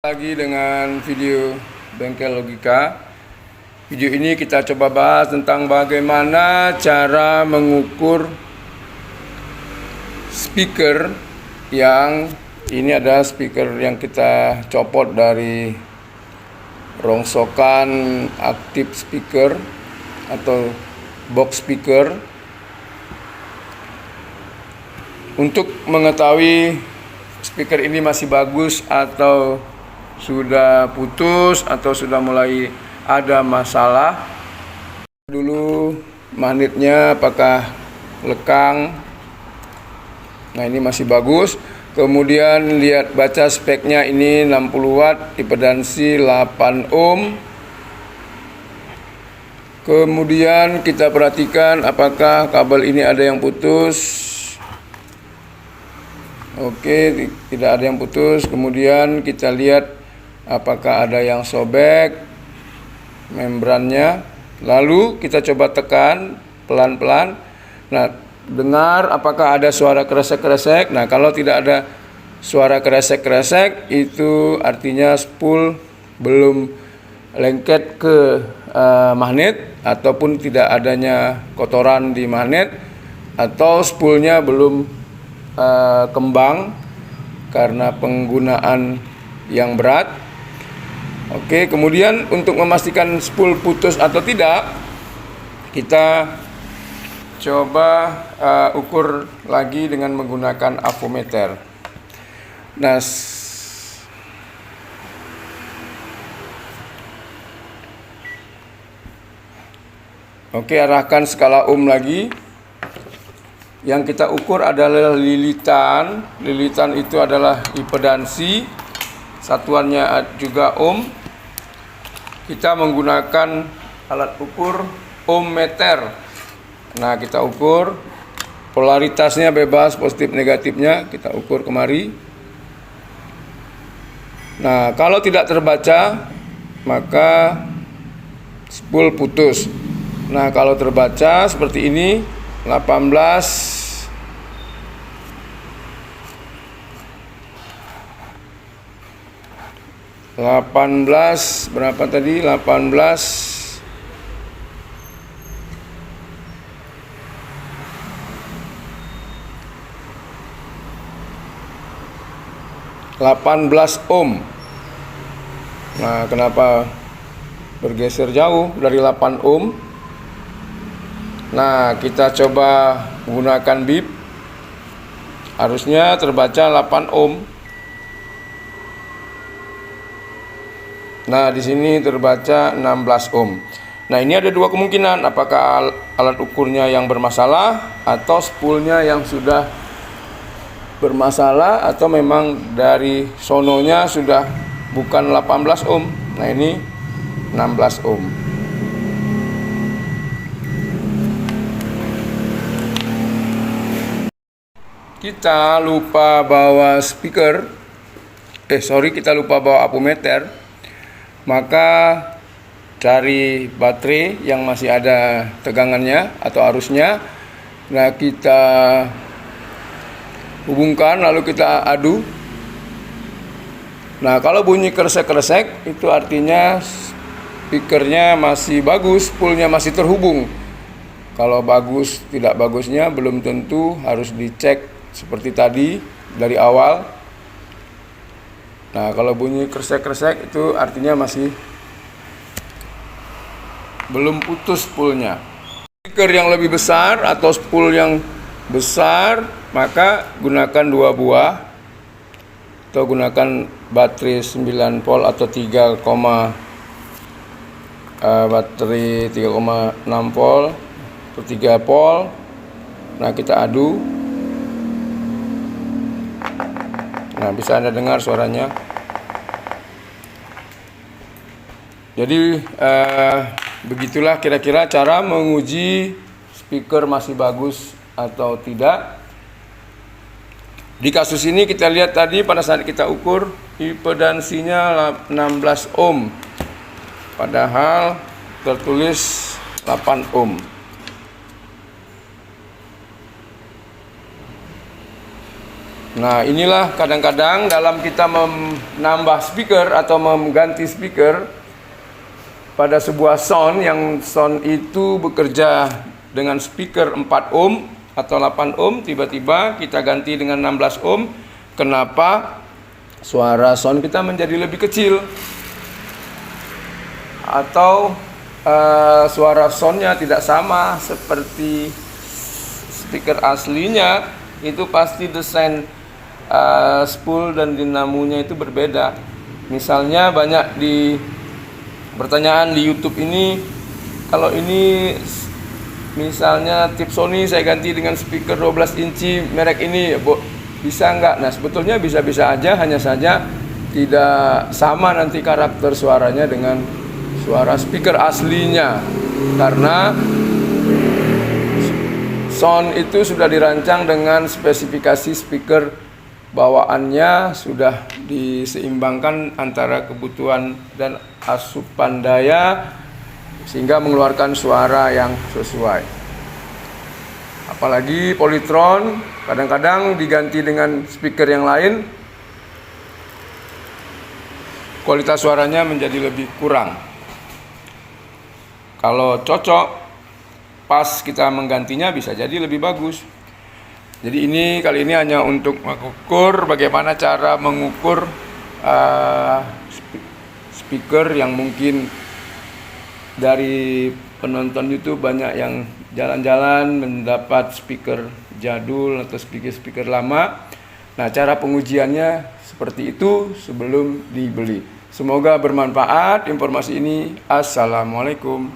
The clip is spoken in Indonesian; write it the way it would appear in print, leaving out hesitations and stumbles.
Lagi dengan video Bengkel Logika. Video ini kita coba bahas tentang bagaimana cara mengukur speaker yang ini ada speaker yang kita copot dari rongsokan aktif speaker atau box speaker. Untuk mengetahui speaker ini masih bagus atau sudah putus atau sudah mulai ada masalah, dulu magnetnya apakah lekang. Nah, ini masih bagus. Kemudian lihat baca speknya, ini 60 watt, impedansi 8 ohm. Kemudian kita perhatikan apakah kabel ini ada yang putus. Oke, tidak ada yang putus. Kemudian kita lihat apakah ada yang sobek membrannya. Lalu kita coba tekan pelan-pelan. Nah, dengar apakah ada suara kresek-kresek. Nah, kalau tidak ada suara kresek-kresek, itu artinya spool belum lengket ke magnet, ataupun tidak adanya kotoran di magnet, atau spoolnya belum kembang karena penggunaan yang berat. Oke, kemudian untuk memastikan spool putus atau tidak, kita coba ukur lagi dengan menggunakan avometer. Nah, oke, arahkan skala ohm lagi. Yang kita ukur adalah lilitan. Lilitan itu adalah impedansi, satuannya juga ohm. Kita menggunakan alat ukur ohmmeter. Nah, kita ukur polaritasnya bebas, positif negatifnya kita ukur kemari. Nah, kalau tidak terbaca maka spool putus. Nah, kalau terbaca seperti ini 18 berapa tadi? 18 ohm. Nah, kenapa bergeser jauh dari 8 ohm? Nah, kita coba menggunakan bip. Harusnya terbaca 8 ohm. Nah, di sini terbaca 16 ohm. Nah, ini ada dua kemungkinan, apakah alat ukurnya yang bermasalah atau spoolnya yang sudah bermasalah, atau memang dari sononya sudah bukan 18 ohm. Nah, ini 16 ohm. Kita lupa bawa speaker. Kita lupa bawa avometer. Maka cari baterai yang masih ada tegangannya atau arusnya. Nah, kita hubungkan lalu kita adu. Nah, kalau bunyi kresek-kresek itu artinya speakernya masih bagus, spoolnya masih terhubung. Kalau bagus, tidak bagusnya belum tentu, harus dicek seperti tadi dari awal. Nah, kalau bunyi kresek-kresek itu artinya masih belum putus spoolnya. Speaker yang lebih besar atau spool yang besar, maka gunakan 2 buah atau gunakan baterai 9 volt atau baterai 3,6 volt atau 3 volt. Nah, kita adu. Nah, bisa Anda dengar suaranya. Jadi begitulah kira-kira cara menguji speaker masih bagus atau tidak. Di kasus ini kita lihat tadi pada saat kita ukur impedansinya 16 ohm, padahal tertulis 8 ohm. Nah, inilah kadang-kadang dalam kita menambah speaker atau mengganti speaker pada sebuah sound, yang sound itu bekerja dengan speaker 4 ohm atau 8 ohm, tiba-tiba kita ganti dengan 16 ohm. Kenapa suara sound kita menjadi lebih kecil? Atau suara soundnya tidak sama seperti speaker aslinya, itu pasti desain spool dan dinamonya itu berbeda. Misalnya banyak di pertanyaan di YouTube ini, kalau ini misalnya tip Sony saya ganti dengan speaker 12 inci merek ini, bisa nggak? Nah, sebetulnya bisa-bisa aja, hanya saja tidak sama nanti karakter suaranya dengan suara speaker aslinya, karena sound itu sudah dirancang dengan spesifikasi speaker bawaannya, sudah diseimbangkan antara kebutuhan dan asupan daya sehingga mengeluarkan suara yang sesuai. Apalagi Polytron kadang-kadang diganti dengan speaker yang lain, kualitas suaranya menjadi lebih kurang. Kalau cocok pas kita menggantinya, bisa jadi lebih bagus. Jadi kali ini hanya untuk mengukur bagaimana cara mengukur speaker yang mungkin dari penonton YouTube banyak yang jalan-jalan mendapat speaker jadul atau speaker lama. Nah, cara pengujiannya seperti itu sebelum dibeli. Semoga bermanfaat informasi ini. Assalamualaikum.